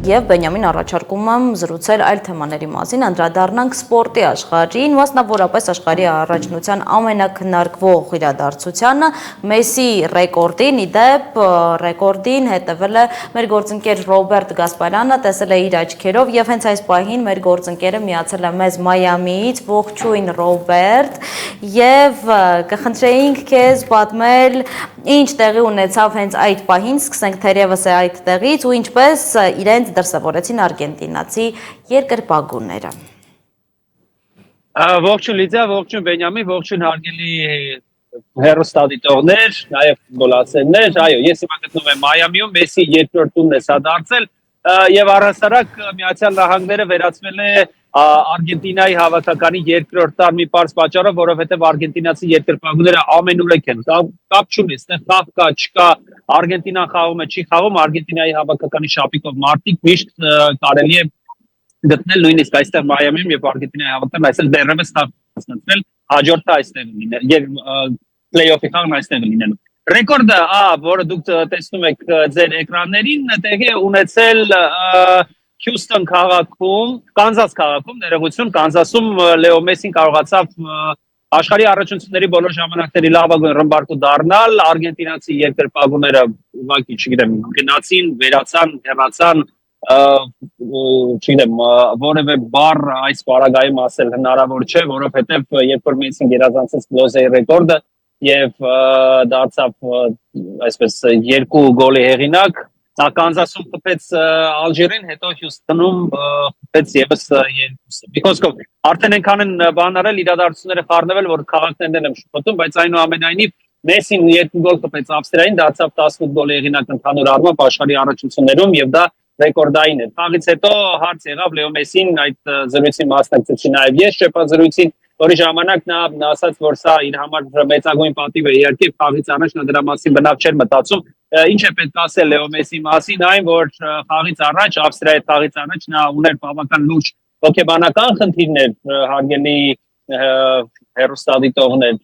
եւ Բենյամին առաջարկում եմ զրուցել այլ թեմաների մասին, անդրադառնանք սպորտի աշխարհին, մասնավորապես աշխարհի առաջնության ամենակնարկվող իրադարձությանը, Մեսսի ռեկորդին, իդեպ ռեկորդին հետևել է մեր գործընկեր Ռոբերտ Գասպարյանը, տեսել է իր աչքերով եւ հենց այս պահին մեր գործընկերը միացել է մեզ Մայամիից, ողջույն Ռոբերտ, եւ կխնդրեինք քեզ պատմել ինչ տեղի ունեցավ հենց այդ պահին, սկսենք թերևս այդ տեղից ու ինչպես իրենց դրսևորեցին արգենտինացի երկրպագուները։ Ողջույն Լիդիա, ողջույն Բենյամին, ողջույն հարգելի հեռուստադիտողներ, նաև ֆուտբոլացիներ, այո, ես հիմա գտնվում եմ Մայամիում, Մեսսի երկրորդ տունն է սա դարձել եւ առհասարակ Միացյալ Նահանգները վերածվել է Արգենտինայի հավաքականի երկրորդ տան մի պարզ պատճառով, որովհետև արգենտինացի երկրպագուները ամենուրեք են, կապ չունի, այստեղ խաղ կա, չկա, Արգենտինան խաղում է, չի խաղում, Արգենտինայի հավաքականի շապիկով մարդիկ միշտ կարելի է գտնել նույնիսկ այստեղ Մայամիում եւ Արգենտինայի հավաքականը այստեղ դեռևս խաղ հասցնել, հաջորդը այստեղ լինել եւ play-off-ի խաղն այստեղ լինելու։ Ռեկորդը, որը դուք տեսնում եք ձեր էկրաններին, տեղի ունեցել Հյուսթոն քաղաքում, Կանզաս քաղաքում, ներողություն, Կանզասում Լեո Մեսին կարողացավ աշխարհի առաջնությունների բոլոր ժամանակների լավագույն ռմբարկու դառնալ, արգենտինացի երկրպագուները ուղղակի, չգիտեմ, գնացին, վերացան, հեռացան, չգիտեմ, որևէ բառ այս պարագայում ասել հնարավոր չէ, որովհետև երբ որ Մեսին գերազանցեց Կլոզեի ռեկորդը եւ դարձավ այսպես երկու գոլի հեղինակ, նա Կանզասում խփեց Ալժիրին, հետո Հյուսթոնում խփեց եւս երկուսը։ Բիքոսկով արդեն այնքան են բան արել, իրադարձությունները խառնվել, որ քաղաքներն են շփոթում, բայց այնուամենայնիվ Մեսին երկու գոլ խփեց Ավստրիային, դարձավ 18 գոլի հեղինակ ընդհանուր առմամբ աշխարհի առաջնություններում եւ դա ռեկորդային է։ Խաղից հետո հարց եղավ Լեո Մեսին այդ զրույցին մասնակցեցի նաեւ ես շփազրույցին, որի ժամանակ նա ասաց, որ սա իր համար մեծագույն պատիվ է, իհարկե խաղից առաջ նա դրա մասին բնավ չէր մտածում։ Ինչ է պետք ասել Լեո Մեսսի մասին, այն որ խաղից առաջ, Ավստրիայի խաղից առաջ նա ուներ բավական լուրջ հոգեբանական խնդիրներ, հարգելի հեռուստադիտողներ,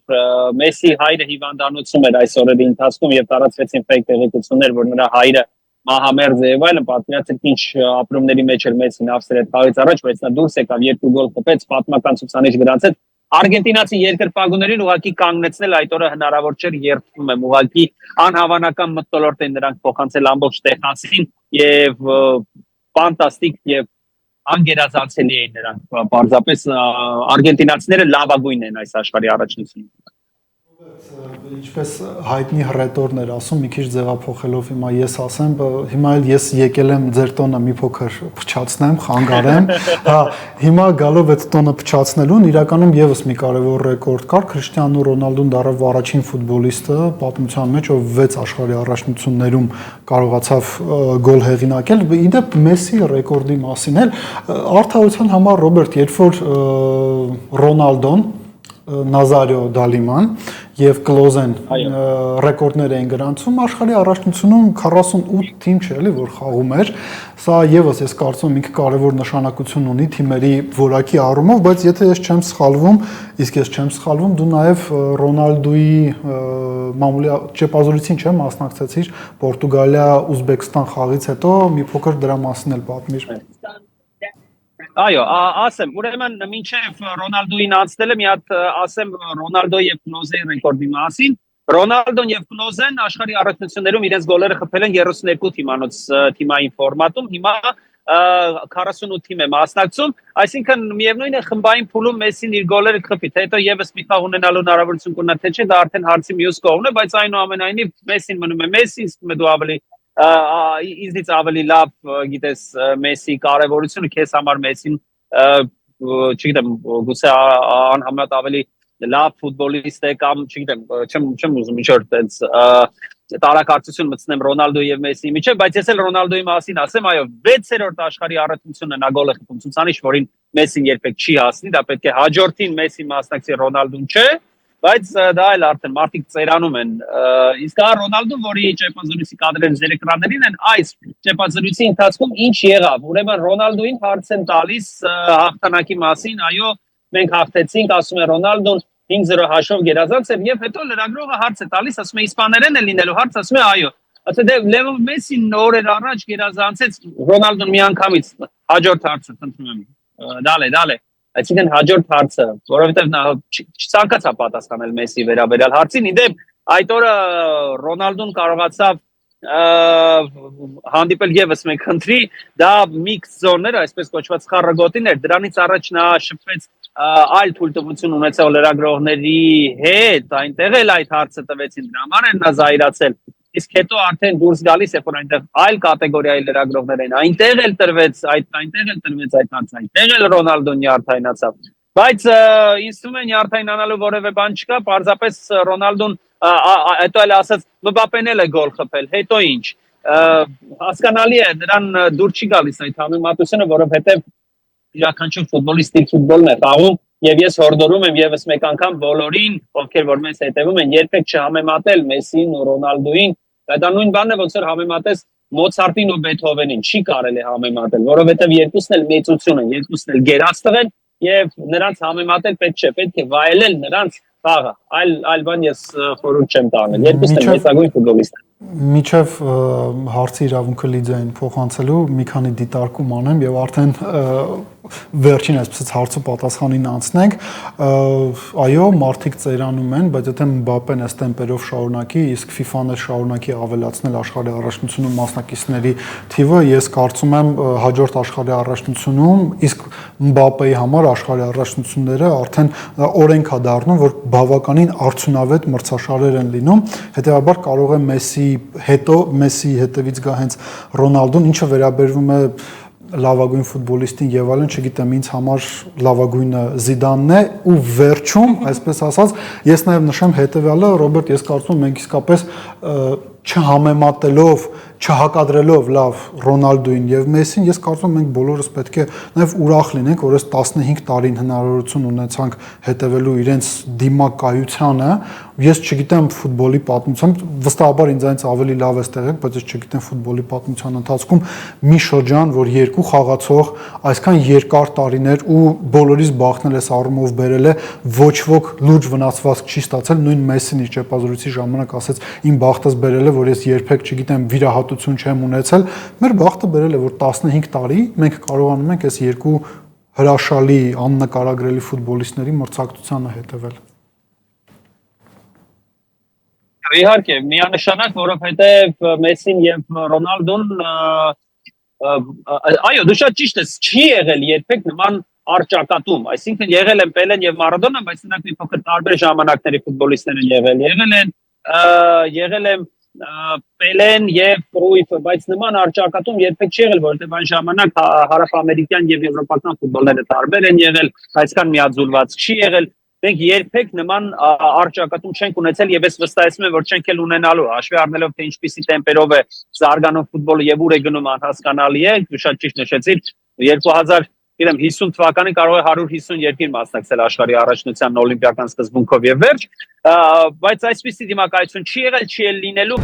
Մեսսի հայրը հիվանդանոցում էր այս օրերի ընթացքում եւ տարածվեցին ֆեյք տեղեկություններ, որ նրա հայրը մահամերձ է եւ այլն, պատմեցեք ինչ ապրումների մեջ էր Մեսսին Ավստրիայի խաղից առաջ, բայց նա դուրս եկավ, երկու գոլ խփեց, պատմական ցուցանիշ գրանցեց։ Արգենտինացի երկրպագուներին ուղղակի կանգնեցնել այդ օրը հնարավոր չէր, երդվում եմ, ուղղակի անհավանական մթնոլորտ են նրանք փոխանցել ամբողջ Տեխասին եւ ֆանտաստիկ եւ անգերազանցելի էին նրանք, պարզապես արգենտինացիները լավագույնն են այս աշխարհի առաջնությունում։ Ինչպես հայտնի հռետորն էր ասում, մի քիչ ձևափոխելով հիմա ես ասեմ, հիմա էլ ես եկել եմ ձեր տոնը մի փոքր փչացնեմ, խանգարեմ, հա, հիմա գալով այդ տոնը փչացնելուն իրականում եւս մի կարևոր ռեկորդ կար, Քրիշտիանո Ռոնալդոն դարավ առաջին ֆուտբոլիստը պատմության մեջ, ով 6 աշխարհի առաջնություններում կարողացավ գոլ հեղինակել, իդեպ Մեսսի ռեկորդի մասին էլ արդարության համար Ռոբերտ, երբ որ Ռոնալդոն Նազարիո Դալիման եւ Կլոզեն ռեկորդներ էին գրանցում աշխարհի առաջնությունում 48 թիմ չէ էլի որ խաղում էր սա եւս ես կարծում եմ ինքը կարևոր նշանակություն ունի թիմերի որակի առումով բայց եթե ես չեմ սխալվում իսկ ես չեմ սխալվում դու նաեւ Ռոնալդոյի մամուլի ճեպազորույցին չեմ մասնակցեցիր Պորտուգալիա Ուզբեկստան խաղից հետո մի փոքր դրա մասին էլ պատմիր Այո, ասեմ, ուրեմն մինչև Ռոնալդոյին անցնելը մի հատ ասեմ Ռոնալդոյի եւ Կլոզեի ռեկորդի մասին։ Ռոնալդոն եւ Կլոզեն աշխարհի առաջնություններում իրենց գոլերը խփել են 32 թիմանոց թիմային ֆորմատում։ Հիմա 48 թիմ է մասնակցում, այսինքն միևնույն է խմբային փուլում Մեսսին իր գոլերը խփի, թե հետո եւս մի խաղ ունենալու հնարավորություն կունենա, թե չէ, դա արդեն հարցի մյուս կողմն է, բայց այնուամենայնիվ Մեսսին մնում է Մեսսի, իսկ դու ավելի իզնից ավելի լավ գիտես Մեսսի կարևորությունը քեզ համար Մեսին չգիտեմ գուցե անհամեմատ ավելի լավ ֆուտբոլիստ է կամ չգիտեմ չեմ ուզում ինչ-որ տենց տարակարծություն մտցնեմ Ռոնալդոյի եւ Մեսսիի միջեւ, բայց ես էլ Ռոնալդոյի մասին ասեմ, այո 6-րդ աշխարհի առաջնությունն է նա գոլը խփում, ցուցանիշ, որին Մեսսին երբեք չի հասնի, դա պետք է հաջորդին Մեսսի մասնակցի Ռոնալդոն չէ, բայց դա էլ արդեն մարդիկ ծերանում են, իսկ Ռոնալդոն, որի ճեպազրույցի կադրերը ձեր էկրաններին են, այս ճեպազրույցի ընթացքում ինչ եղավ, ուրեմն Ռոնալդոյին հարց են տալիս հաղթանակի մասին, այո, մենք հաղթեցինք, ասում է Ռոնալդոն 5-0 հաշվով գերազանց էր եւ հետո լրագրողը հարց է տալիս, ասում է իսպաներեն է լինելու հարց, ասում է այո։ Ասա դե Լեո Մեսին նորեր առաջ գերազանցեց Ռոնալդոն մի անգամից հաջորդ հարցը խնդրում եմ դալե այսինքն հաջորդ հարցը որովհետև նա չցանկացա պատասխանել Մեսի վերաբերյալ հարցին իդեպ այդ օրը Ռոնալդոն կարողացավ հանդիպել եւս մեկ խնդրի դա միքս զոններ այսպես կոչված խառը դրանից առաջ նա շփվեց այլ թույլտվություն ունեցող լրագրողների հետ այնտեղ էլ այդ հարցը տվեցին դրա համար են նա զայրացել իսկ հետո արդեն դուրս գալիս է որ այնտեղ այլ կատեգորիայի լրագրողներ են այնտեղ էլ տրվեց այդ հարցը այնտեղ էլ Ռոնալդոն նյարդայնացավ բայց ինձ թվում է նյարդայնանալու որևէ բան չկա պարզապես Ռոնալդոն հետո էլ ասաց Մբապեն էլ է գոլ խփել հետո ինչ հասկանալի է նրան դուր չի գալիս այդ համեմատությունը որովհետև յուրաքանչյուր ֆուտբոլիստ իր ֆուտբոլն է խաղում եւ ես հորդորում եմ եւս մեկ անգամ բոլորին ովքեր որ մեզ հետևում են երբեք չհամեմատել Մեսսին ու Ռոնալդոին դա նույն բանն է ոնց որ համեմատես Մոցարտին ու Բեթհովենին չի կարելի համեմատել որովհետեւ երկուսն էլ մեծություն են երկուսն էլ գերաստղ են եւ նրանց համեմատել պետք չէ պետք է վայելել նրանց խաղը այլ բան ես խորհուրդ չեմ տանել երկուսն էլ մեծագույն ֆուտբոլիստ են Միջև հարցի իրավունքը Լիդիային փոխանցելու մի քանի դիտարկում անեմ եւ արդեն վերջին այսպես հարցը պատասխանին անցնենք այո մարդիկ ծերանում են բայց եթե Մբապեն այս տեմպերով շարունակի իսկ FIFA-ն էլ շարունակի ավելացնել աշխարհի առաջնությունում մասնակիցների թիվը ես կարծում եմ հաջորդ աշխարհի առաջնությունում իսկ Մբապեի համար աշխարհի առաջնությունները արդեն օրենք է դառնում որ բավականին արդյունավետ մրցաշարեր են լինում հետեւաբար կարող է Մեսսի հետևից գա հենց Ռոնալդոն ինչը վերաբերվում է լավագույն ֆուտբոլիստին եւ այլն, չգիտեմ, ինձ համար լավագույնը Զիդանն է ու վերջում, այսպես ասած, ես նաեւ նշեմ հետեւյալը, Ռոբերտ, ես կարծում եմ մենք իսկապես չհամեմատելով, չհակադրելով լավ Ռոնալդոին եւ Մեսսին, ես կարծում եմ մենք բոլորս պետք է նաեւ ուրախ լինենք, որ այս 15 տարին հնարավորություն ունեցանք հետևելու իրենց դիմակայությանը, ես չգիտեմ ֆուտբոլի պատմությամբ, վստահաբար ինձանից ավելի լավ է տեղյակ, բայց ես չգիտեմ ֆուտբոլի պատմության ընթացքում մի շրջան, որ երկու խաղացող այսքան երկար տարիներ ու բոլորիս բախնել էս առումով բերել է, ոչ ոք լուրջ վնասվածք չի ստացել, նույն Մեսսին իր ճեպազրույցի ժամանակ ասեց, իմ բախտս բերել է, որ ես երբեք չգիտեմ վիրահատություն չեմ ունեցել, մեր բախտը բերել է, որ 15 տարի մենք կարողանում ենք այս երկու հրաշալի աննկարագրելի ֆուտբոլիստների մրցակցությանը հետևել։ Իհարկե, միանշանակ, որովհետև Մեսսին եւ Ռոնալդոն այո, դու շատ ճիշտ ես, չի եղել երբեք նման արճակատում, այսինքն եղել են Պելեն եւ Մարադոնան, բայց նրանք մի փոքր տարբեր ժամանակների ֆուտբոլիստներ են եղել են Պելեն եւ Կրույֆը, բայց նման արճակատում երբեք չի եղել, որովհետեւ այն ժամանակ հարավամերիկյան եւ եվրոպական ֆուտբոլները տարբեր են եղել, այսքան միաձուլված չի եղել։ Մենք երբեք նման արճակատում չենք ունեցել եւ ես վստահեցնում եմ որ չենք էլ ունենալու հաշվի առնելով թե ինչպիսի տեմպերով է զարգանում ֆուտբոլը եւ ուր է գնում անհասկանալի է դու շատ ճիշտ նշեցիր 2050 թվականին կարող է 150 երկիր մասնակցել աշխարհի առաջնության օլիմպիական սկզբունքով եւ վերջ բայց այսպիսի դիմակայություն չի եղել չի էլ լինելու